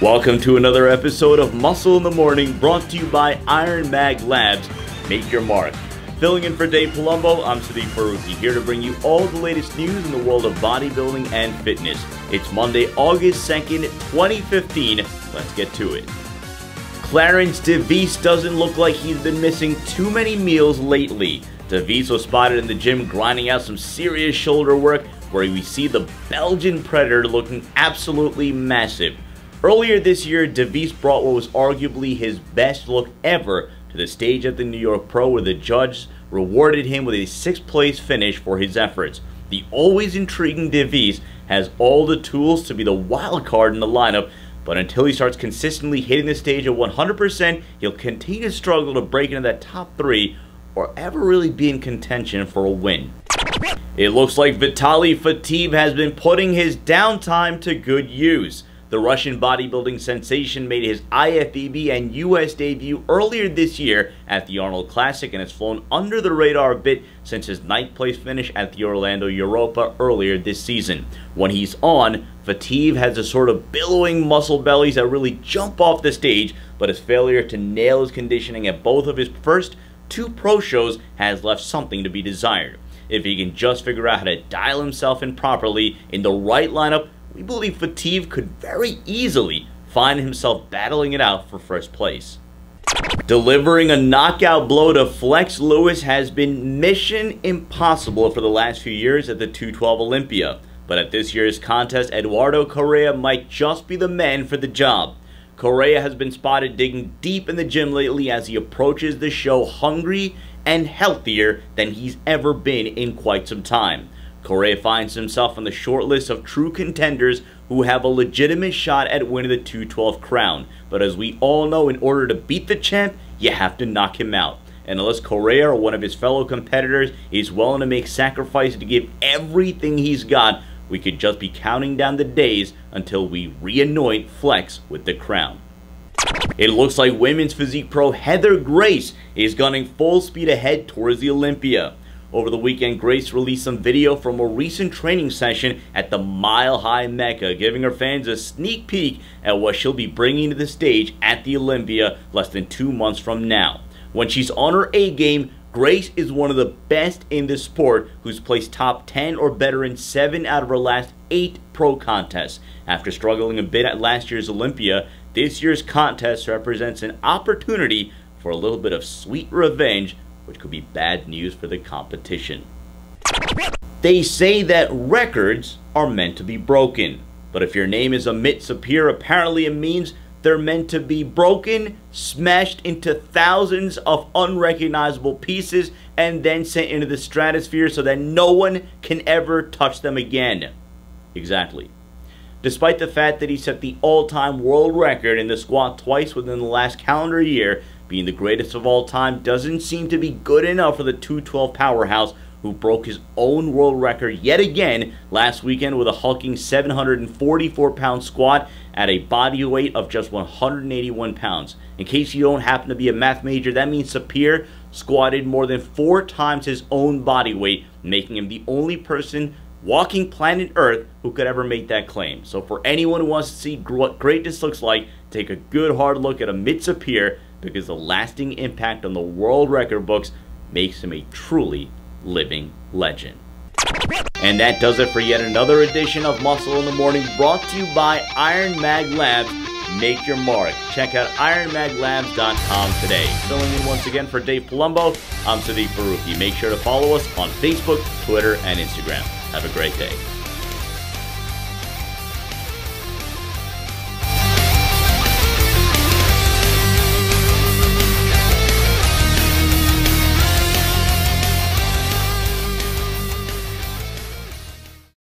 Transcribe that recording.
Welcome to another episode of Muscle in the Morning, brought to you by Iron Mag Labs. Make your mark. Filling in for Dave Palumbo, I'm Fateev, here to bring you all the latest news in the world of bodybuilding and fitness. It's Monday, August 2nd, 2015. Let's get to it. Clarins Divis doesn't look like he's been missing too many meals lately. DeVis was spotted in the gym grinding out some serious shoulder work, where we see the Belgian Predator looking absolutely massive. Earlier this year, DeVis brought what was arguably his best look ever to the stage at the New York Pro, where the judge rewarded him with a 6th place finish for his efforts. The always intriguing DeVis has all the tools to be the wild card in the lineup, but until he starts consistently hitting the stage at 100%, he'll continue to struggle to break into that top 3 or ever really be in contention for a win. It looks like Vitaly Fatigue has been putting his downtime to good use. The Russian bodybuilding sensation made his IFBB and US debut earlier this year at the Arnold Classic and has flown under the radar a bit since his 9th place finish at the Orlando Europa earlier this season. When he's on, Fateev has a sort of billowing muscle bellies that really jump off the stage, but his failure to nail his conditioning at both of his first 2 pro shows has left something to be desired. If he can just figure out how to dial himself in properly in the right lineup, we believe Fateev could very easily find himself battling it out for first place. Delivering a knockout blow to Flex Lewis has been mission impossible for the last few years at the 212 Olympia, but at this year's contest, Eduardo Correa might just be the man for the job. Correa has been spotted digging deep in the gym lately as he approaches the show hungry and healthier than he's ever been in quite some time. Correa finds himself on the short list of true contenders who have a legitimate shot at winning the 212 crown. But as we all know, in order to beat the champ, you have to knock him out. And unless Correa or one of his fellow competitors is willing to make sacrifices to give everything he's got, we could just be counting down the days until we re-anoint Flex with the crown. It looks like women's physique pro Heather Grace is gunning full speed ahead towards the Olympia. Over the weekend, Grace released some video from a recent training session at the Mile High Mecca, giving her fans a sneak peek at what she'll be bringing to the stage at the Olympia less than 2 months from now. When she's on her A game, Grace is one of the best in the sport, who's placed top 10 or better in 7 out of her last 8 pro contests. After struggling a bit at last year's Olympia, this year's contest represents an opportunity for a little bit of sweet revenge, which could be bad news for the competition. They say that records are meant to be broken, but if your name is Amit Sapir, apparently it means they're meant to be broken, smashed into thousands of unrecognizable pieces, and then sent into the stratosphere so that no one can ever touch them again. Exactly. Despite the fact that he set the all-time world record in the squat twice within the last calendar year, being the greatest of all time doesn't seem to be good enough for the 212 powerhouse, who broke his own world record yet again last weekend with a hulking 744-pound squat at a body weight of just 181 pounds. In case you don't happen to be a math major, that means Sapir squatted more than 4 times his own body weight, making him the only person walking planet Earth who could ever make that claim. So for anyone who wants to see what greatness looks like, take a good hard look at Amit Sapir, because the lasting impact on the world record books makes him a truly living legend. And that does it for yet another edition of Muscle in the Morning, brought to you by Iron Mag Labs. Make your mark. Check out ironmaglabs.com today. Filling in once again for Dave Palumbo, I'm Fateev. Make sure to follow us on Facebook, Twitter, and Instagram. Have a great day.